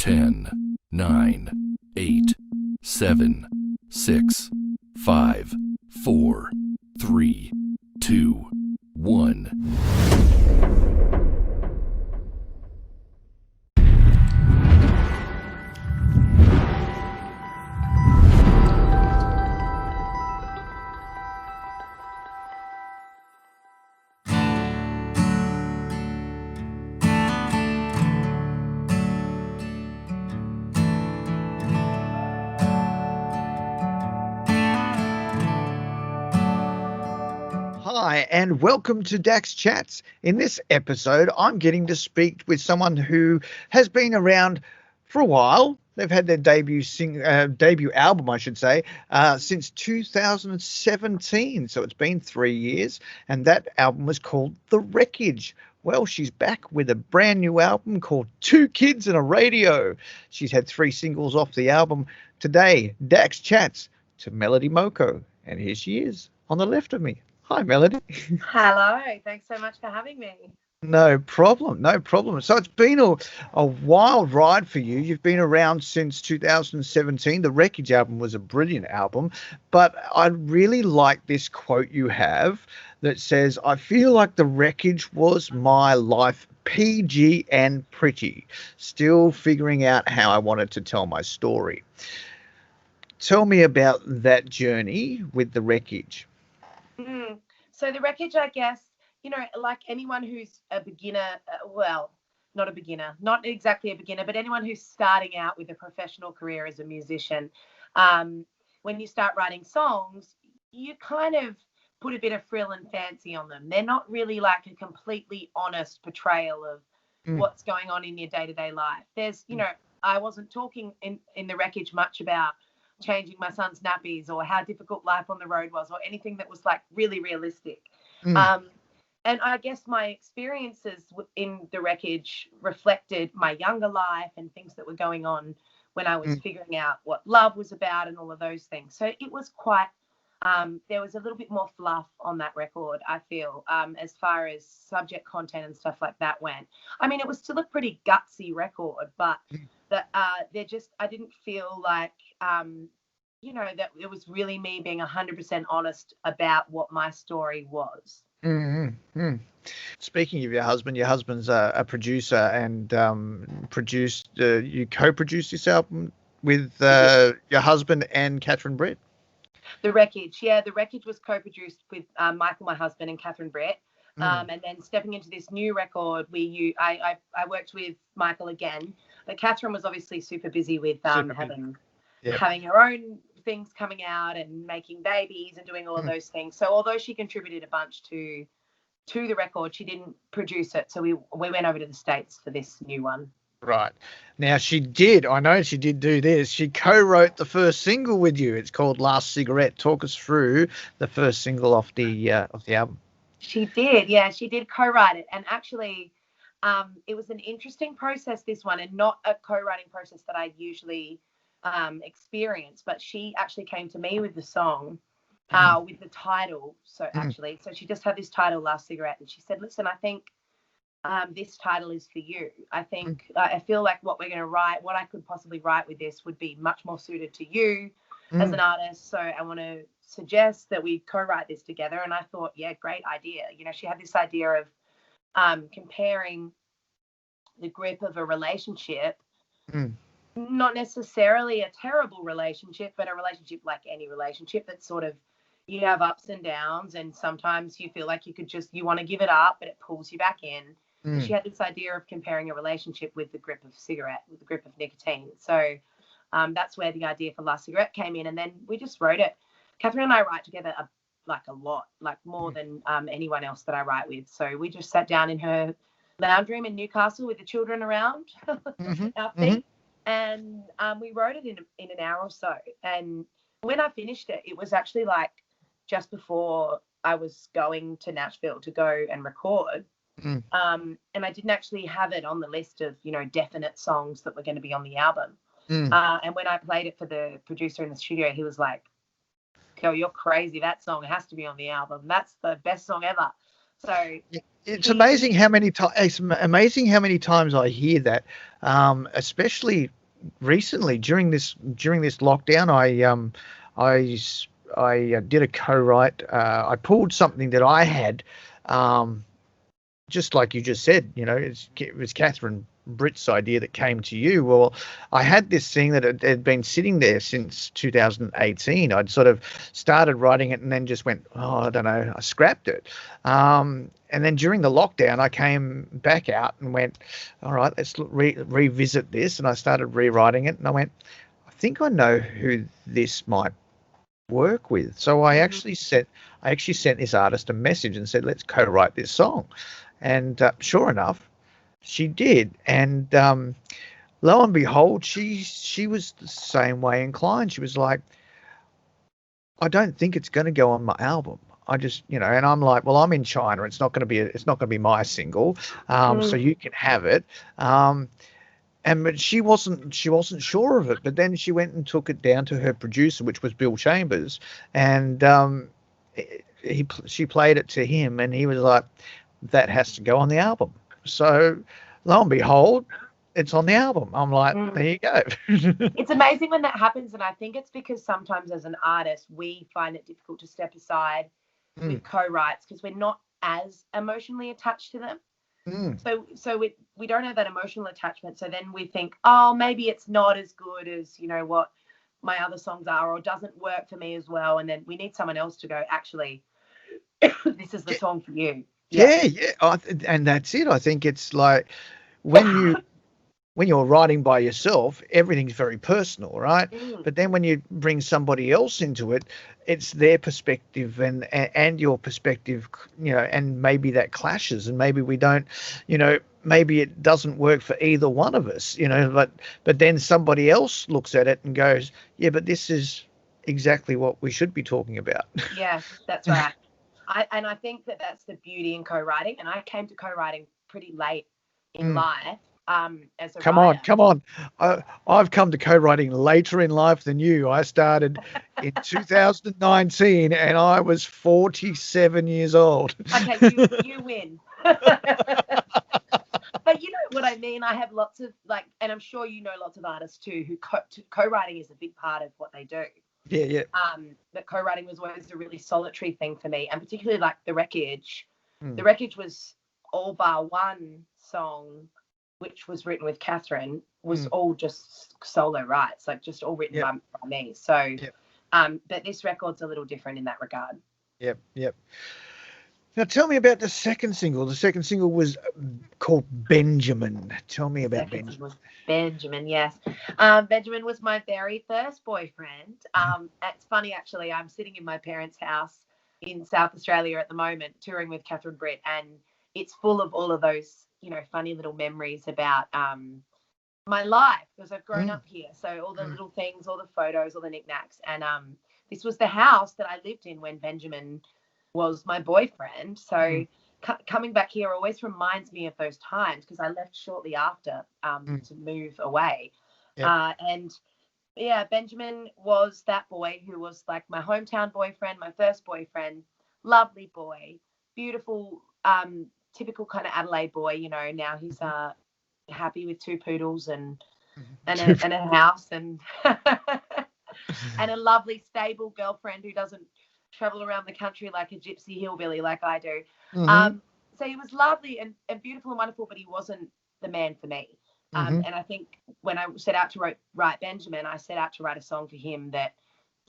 10, 9, 8, 7, 6, 5, 4, 3, 2, 1. Hi, and welcome to Dax Chats. In this episode, I'm getting to speak with someone who has been around for a while. They've had their debut album, I should say, since 2017. So it's been 3 years, and that album was called The Wreckage. Well, she's back with a brand new album called Two Kids and a Radio. She's had 3 singles off the album. Today, Dax Chats to Melody Moko, and here she is on the left of me. Hi, Melody. Hello. Thanks so much for having me. No problem. No problem. So it's been a wild ride for you. You've been around since 2017. The Wreckage album was a brilliant album, but I really like this quote you have that says, I feel like the Wreckage was my life, PG and pretty, still figuring out how I wanted to tell my story. Tell me about that journey with the Wreckage. So the Wreckage, I guess, like anyone who's a beginner, not a beginner, not exactly a beginner, but anyone who's starting out with a professional career as a musician, when you start writing songs, you kind of put a bit of frill and fancy on them. They're not really like a completely honest portrayal of what's going on in your day-to-day life. There's, I wasn't talking in the Wreckage much about changing my son's nappies or how difficult life on the road was or anything that was like really realistic. And I guess my experiences in the Wreckage reflected my younger life and things that were going on when I was figuring out what love was about and all of those things. So it was quite, there was a little bit more fluff on that record, I feel, as far as subject content and stuff like that went. I mean, it was still a pretty gutsy record, but I didn't feel like, that it was really me being 100% honest about what my story was. Speaking of your husband's a producer and you co-produced this album with your husband and Catherine Brett. The Wreckage, the Wreckage was co-produced with Michael, my husband, and Catherine Brett. And then stepping into this new record, I worked with Michael again, but Catherine was obviously super busy with having her own things coming out and making babies and doing all of those things. So although she contributed a bunch to the record, she didn't produce it. So we went over to the States for this new one. Right. Now I know she did do this. She co-wrote the first single with you. It's called Last Cigarette. Talk us through the first single off the album. She did. Yeah, she did co-write it. And actually, it was an interesting process, this one, and not a co-writing process that I usually experience, but she actually came to me with the song with the title. So she just had this title, Last Cigarette, and she said, listen, I think this title is for you. I think I feel like what we're going to write, what I could possibly write with this would be much more suited to you as an artist. So I want to suggest that we co-write this together. And I thought, yeah, great idea. She had this idea of comparing the grip of a relationship, not necessarily a terrible relationship, but a relationship like any relationship that sort of, you have ups and downs, and sometimes you feel like you want to give it up, but it pulls you back in. She had this idea of comparing a relationship with the grip of cigarette, with the grip of nicotine. So that's where the idea for Last Cigarette came in. And then we just wrote it. Catherine and I write together a lot, like more than anyone else that I write with. So we just sat down in her lounge room in Newcastle with the children around our feet, and we wrote it in an hour or so. And when I finished it, it was actually like just before I was going to Nashville to go and record. And I didn't actually have it on the list of, definite songs that were going to be on the album. And when I played it for the producer in the studio, he was like, "Girl, you're crazy. That song has to be on the album. That's the best song ever." So It's amazing how many times. It's amazing how many times I hear that, especially recently during this lockdown. I did a co-write. I pulled something that I had, um, just like you just said. It was Catherine Britt's idea that came to you. Well, I had this thing that had been sitting there since 2018. I'd sort of started writing it and then just went, oh, I don't know, I scrapped it. And then during the lockdown, I came back out and went, all right, let's revisit this. And I started rewriting it, and I went, I think I know who this might work with. So I actually sent this artist a message and said, let's co-write this song. And sure enough, she did. And lo and behold, she was the same way inclined. She was like, I don't think it's going to go on my album. I just, and I'm like, well, I'm in China. It's not going to be my single. So you can have it. But she wasn't sure of it. But then she went and took it down to her producer, which was Bill Chambers, and she played it to him, and he was like, that has to go on the album. So lo and behold, it's on the album. I'm like, there you go. It's amazing when that happens, and I think it's because sometimes as an artist we find it difficult to step aside with co-writes because we're not as emotionally attached to them. So we don't have that emotional attachment. So then we think, oh, maybe it's not as good as what my other songs are, or doesn't work for me as well. And then we need someone else to go, actually, this is the song for you. Yeah. And that's it. I think it's like when you're writing by yourself, everything's very personal, right? But then when you bring somebody else into it, it's their perspective and your perspective, and maybe that clashes, and maybe we don't, maybe it doesn't work for either one of us, but then somebody else looks at it and goes, yeah, but this is exactly what we should be talking about. Yeah, that's right. I think that's the beauty in co-writing, and I came to co-writing pretty late in life. As a writer. Come on. I've come to co-writing later in life than you. I started in 2019 and I was 47 years old. Okay, you win. But you know what I mean? I have lots of and I'm sure you know lots of artists too who co-writing is a big part of what they do. Yeah. But co-writing was always a really solitary thing for me, and particularly The Wreckage. The Wreckage was all bar one song, which was written with Catherine, was all just solo rights, just all written by me. So, but this record's a little different in that regard. Yep. Now tell me about the second single. The second single was called Benjamin. Tell me about Benjamin. Benjamin, yes. Benjamin was my very first boyfriend. It's funny, actually. I'm sitting in my parents' house in South Australia at the moment, touring with Catherine Britt, and it's full of all of those funny little memories about my life because I've grown up here. So all the little things, all the photos, all the knickknacks. And this was the house that I lived in when Benjamin was my boyfriend. So coming back here always reminds me of those times because I left shortly after to move away. And Benjamin was that boy who was my hometown boyfriend, my first boyfriend, lovely boy, beautiful, typical kind of Adelaide boy. Now he's happy with 2 poodles and a house and and a lovely stable girlfriend who doesn't travel around the country like a gypsy hillbilly like I do. So he was lovely and beautiful and wonderful, but he wasn't the man for me. And I think when I set out to write Benjamin, I set out to write a song for him that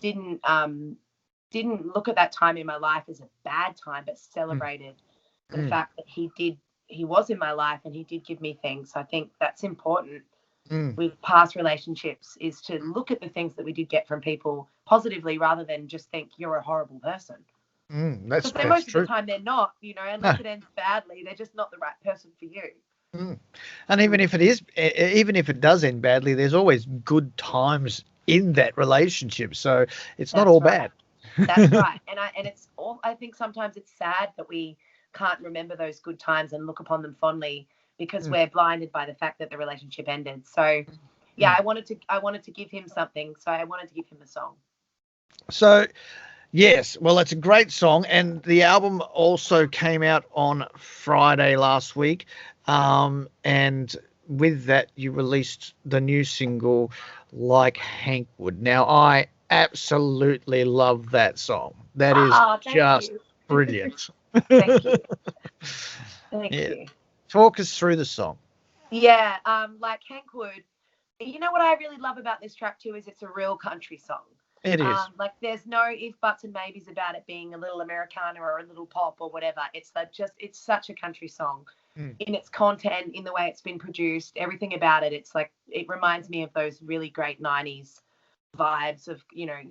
didn't look at that time in my life as a bad time, but celebrated the fact that he was in my life and he did give me things. I think that's important with past relationships, is to look at the things that we did get from people positively rather than just think you're a horrible person. That's most true. of the time they're not, unless it ends badly, they're just not the right person for you. And even if it does end badly, there's always good times in that relationship. So it's not all bad. That's right. And it's all, I think sometimes it's sad that we can't remember those good times and look upon them fondly because we're blinded by the fact that the relationship ended. So I wanted to give him something. So I wanted to give him a song. So Yes, well, it's a great song, and the album also came out on Friday last week. And with that, you released the new single, Like Hank Would. Now, I absolutely love that song. That is Ah, thank just you. brilliant. Thank you. Thank Yeah, you. talk us through the song. Yeah, like Hank Wood. You know what I really love about this track too is it's a real country song. It is. Like there's no if buts and maybes about it being a little Americana or a little pop or whatever. It's like just it's such a country song Mm, in its content, in the way it's been produced, everything about it. It's like it reminds me of those really great '90s vibes of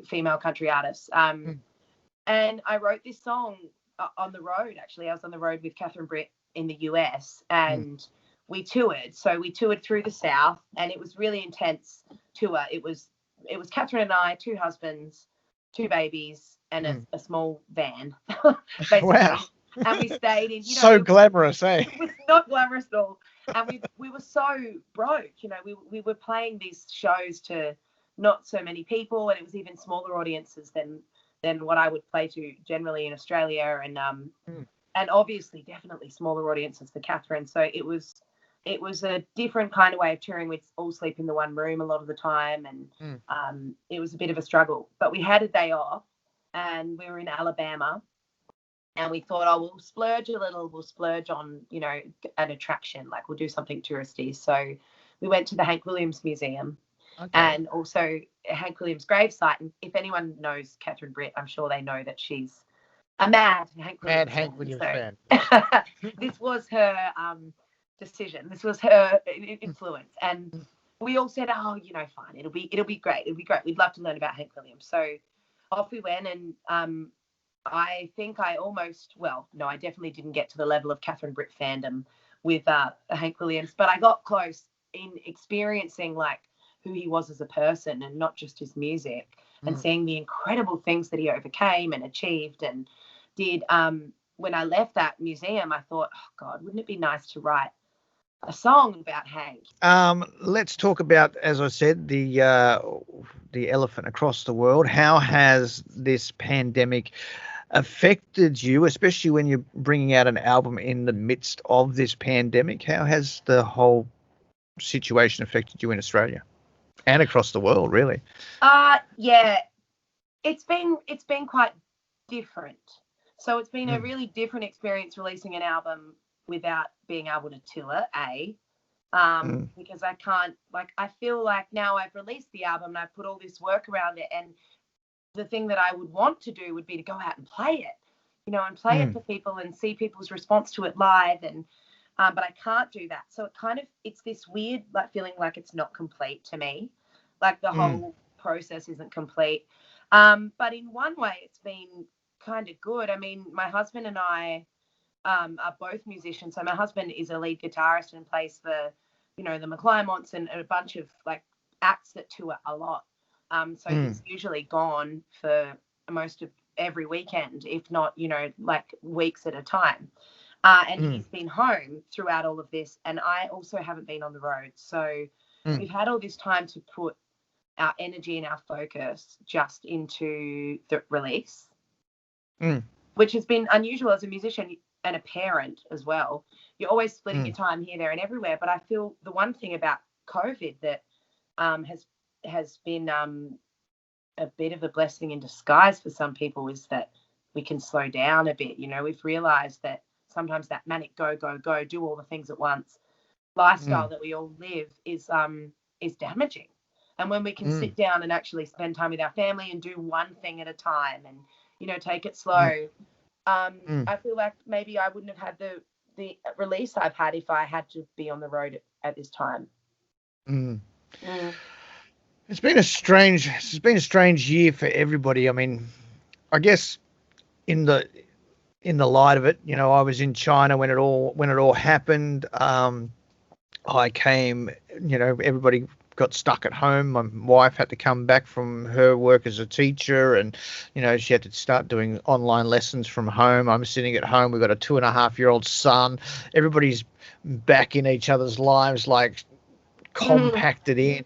female country artists. mm, And I wrote this song on the road. Actually, I was on the road with Catherine Britt in the US, mm, and we toured. So we toured through the South, and it was really intense tour. It was Catherine and I, two husbands, two babies, and mm. a small van, Wow. basically. And we stayed in. So glamorous, eh? It was not glamorous at all. And we were so broke. We were playing these shows to not so many people, and it was even smaller audiences than what I would play to generally in Australia, Mm, and obviously definitely smaller audiences for Catherine. So it was a different kind of way of touring. We'd all sleep in the one room a lot of the time, and mm. it was a bit of a struggle. But we had a day off, and we were in Alabama, and we thought, oh, we'll splurge a little. We'll splurge on an attraction, like we'll do something touristy. So we went to the Hank Williams Museum Okay. and also Hank Williams' gravesite. And if anyone knows Catherine Britt, I'm sure they know that she's a mad Hank Mad Williams Hank fan. Williams fan. So this was her decision. This was her influence. And we all said, oh, fine, it'll be great. It'll be great. We'd love to learn about Hank Williams. So off we went, and I think I almost, well, no, I definitely didn't get to the level of Catherine Britt fandom with Hank Williams, but I got close in experiencing like who he was as a person and not just his music, and Mm. seeing the incredible things that he overcame and achieved and did. When I left that museum, I thought, oh God, wouldn't it be nice to write a song about Hank? Let's talk about, as I said, the elephant across the world. How has this pandemic affected you, especially when you're bringing out an album in the midst of this pandemic? How has the whole situation affected you in Australia and across the world, really? Yeah, it's been quite different. So it's been a Mm, really different experience releasing an album without being able to tour, mm, because I can't, like, I feel like now I've released the album and I've put all this work around it, and the thing that I would want to do would be to go out and play it, and play it mm, for people and see people's response to it live, and but I can't do that. So it's this weird like feeling like it's not complete to me, like the mm, whole process isn't complete. But in one way, it's been kind of good. I mean, my husband and I are both musicians. So my husband is a lead guitarist and plays for, the McClymonts and a bunch of like acts that tour a lot. So mm, he's usually gone for most of every weekend, if not, like weeks at a time. And mm, he's been home throughout all of this. And I also haven't been on the road. So mm, we've had all this time to put our energy and our focus just into the release, mm, which has been unusual as a musician and a parent as well. You're always splitting mm, your time here, there, and everywhere. But I feel the one thing about COVID that has been a bit of a blessing in disguise for some people is that we can slow down a bit. We've realised that sometimes that manic go go go, do all the things at once lifestyle mm, that we all live is damaging. And when we can mm, sit down and actually spend time with our family and do one thing at a time, and take it mm, slow, mm, I feel like maybe I wouldn't have had the release I've had if I had to be on the road at this time. mm. Mm. It's been a strange year for everybody. I mean, I guess in the light of it, I was in China when it all happened. I came, everybody got stuck at home. My wife had to come back from her work as a teacher, and she had to start doing online lessons from home. I'm sitting at home. We've got a 2.5-year-old son. Everybody's back in each other's lives, like Mm. compacted in.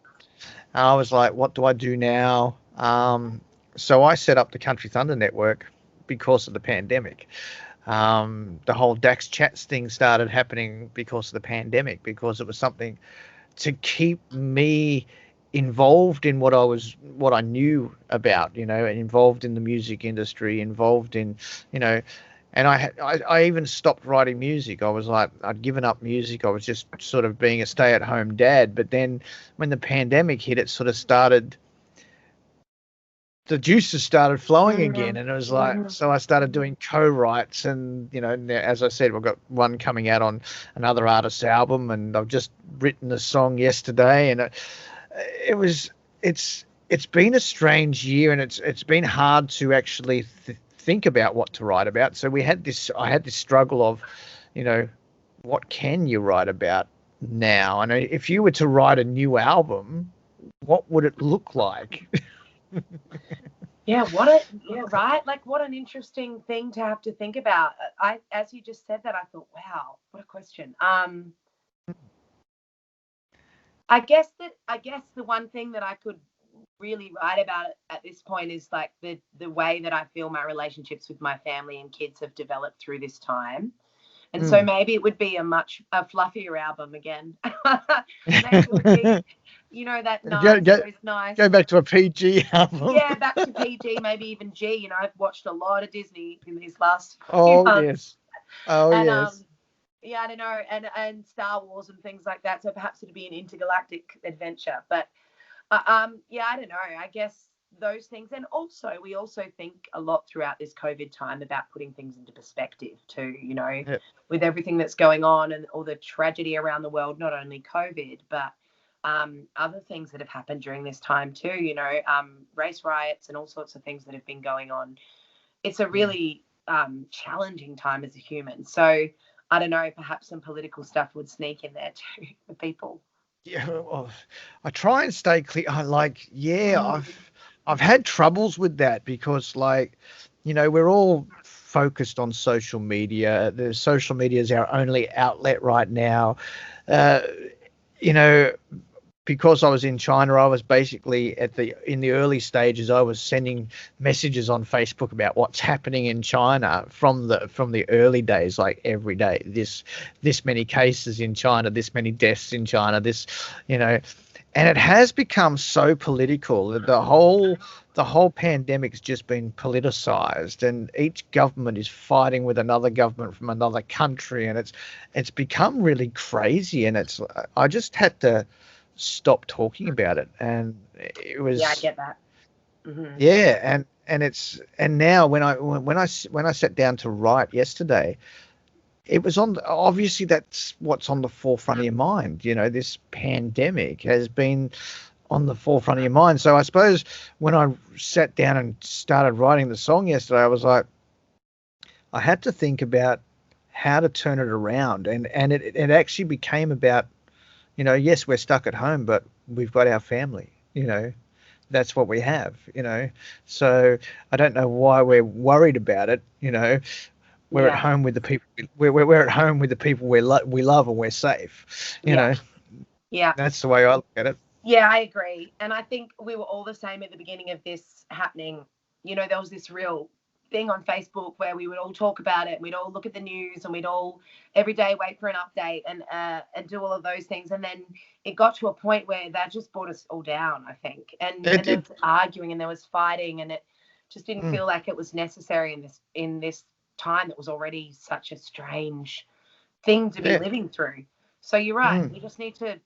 And I was like, what do I do now? So I set up the Country Thunder Network because of the pandemic. The whole Dax Chats thing started happening because of the pandemic, because it was something to keep me involved in what I knew about, and involved in the music industry, involved in, you know, and I even stopped writing music. I was like, I'd given up music. I was just sort of being a stay-at-home dad. But then when the pandemic hit, it sort of started, the juices started flowing again, and it was like, so I started doing co-writes, and as I said, we've got one coming out on another artist's album, and I've just written a song yesterday, and it was it's been a strange year, and it's been hard to actually think about what to write about. So I had this struggle of, what can you write about now? And if you were to write a new album, what would it look like? Yeah, right? Like, what an interesting thing to have to think about. As you just said that, I thought, wow, what a question. I guess the one thing that I could really write about at this point is like the way that I feel my relationships with my family and kids have developed through this time. And so maybe it would be a fluffier album again. Maybe it would be, that nice. Go back to a PG album. Yeah, back to PG, maybe even G. I've watched a lot of Disney in these last few months. Yes. Yeah, I don't know, and Star Wars and things like that. So perhaps it'd be an intergalactic adventure. But yeah, I don't know. I guess those things, and also we also think a lot throughout this COVID time about putting things into perspective too. With everything that's going on and all the tragedy around the world, not only COVID, but other things that have happened during this time too. Race riots and all sorts of things that have been going on. It's a really challenging time as a human. So I don't know, perhaps some political stuff would sneak in there too for people. Yeah, well, I try and stay clear. I've had troubles with that because, we're all focused on social media. The social media is our only outlet right now. You know, because I was in China, I was basically in the early stages. I was sending messages on Facebook about what's happening in China from the early days, like every day. This many cases in China, this many deaths in China, and it has become so political that the whole pandemic's just been politicized, and each government is fighting with another government from another country, and it's become really crazy. And I just had to stop talking about it, and it was, I get that. Yeah, and now when I sat down to write yesterday, it was obviously that's what's on the forefront of your mind. This pandemic has been on the forefront of your mind. So I suppose when I sat down and started writing the song yesterday, I was like, I had to think about how to turn it around, and it actually became about, yes, we're stuck at home, but we've got our family, that's what we have, so I don't know why we're worried about it. We're at home with the people, we're at home with the people we love, and we're safe, know. Yeah, that's the way I look at it. Yeah, I agree. And I think we were all the same at the beginning of this happening. There was this real thing on Facebook where we would all talk about it, and we'd all look at the news, and we'd all every day wait for an update and do all of those things. And then it got to a point where that just brought us all down, I think. And there was arguing, and there was fighting, and it just didn't feel like it was necessary in this time that was already such a strange thing to be living through. So you're right. We just need to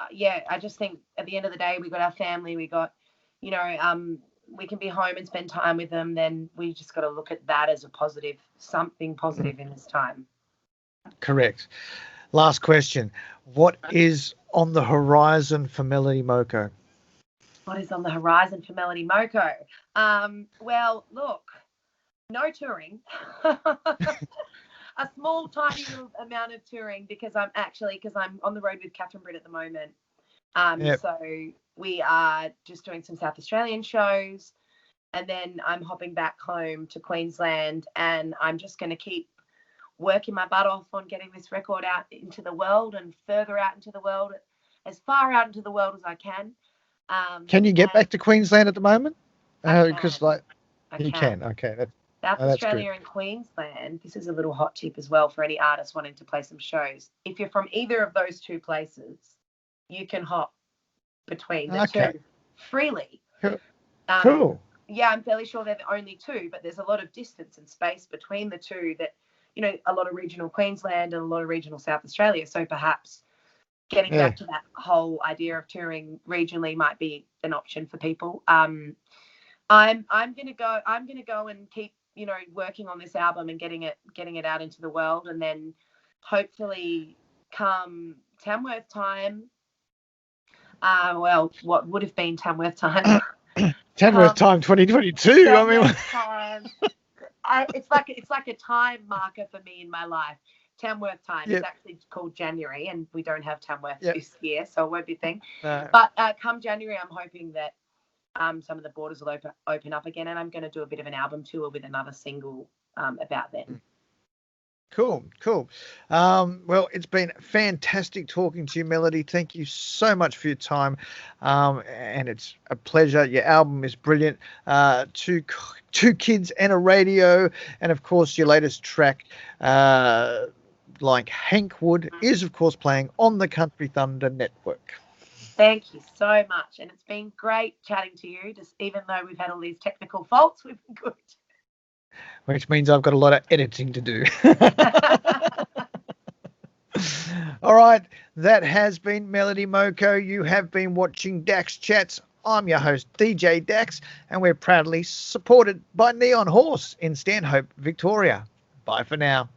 I just think at the end of the day, we got our family, we got, we can be home and spend time with them. Then we just got to look at that as something positive in this time. Correct. Last question. What is on the horizon for Melody Moko? What is on the horizon for Melody Moko? Well, look, no touring. A small, tiny little amount of touring because I'm on the road with Catherine Britt at the moment. So we are just doing some South Australian shows, and then I'm hopping back home to Queensland, and I'm just going to keep working my butt off on getting this record out into the world and further out into the world, as far out into the world as I can. Can you get back to Queensland at the moment? Because like I you can. can. Okay, South that's good. Australia and Queensland, this is a little hot tip as well for any artists wanting to play some shows. If you're from either of those two places, you can hop between the Okay. two freely. Cool. Yeah, I'm fairly sure they're the only two, but there's a lot of distance and space between the two that, a lot of regional Queensland and a lot of regional South Australia. So perhaps getting back to that whole idea of touring regionally might be an option for people. I'm gonna go and keep working on this album and getting it out into the world, and then hopefully come Tamworth time. Well, what would have been Tamworth time? Tamworth time 2022. Tamworth time. It's like a time marker for me in my life. Tamworth time is actually called January, and we don't have Tamworth this year, so it won't be a thing. No. But come January, I'm hoping that some of the borders will open up again, and I'm going to do a bit of an album tour with another single about then. Cool. Well, it's been fantastic talking to you, Melody. Thank you so much for your time, and it's a pleasure. Your album is brilliant. Two kids and a radio, and of course your latest track, like Hank Wood, is of course playing on the Country Thunder Network. Thank you so much, and it's been great chatting to you. Just even though we've had all these technical faults, we've been good. Which means I've got a lot of editing to do. All right, that has been Melody Moko. You have been watching Dax Chats. I'm your host, DJ Dax, and we're proudly supported by Neon Horse in Stanhope, Victoria. Bye for now.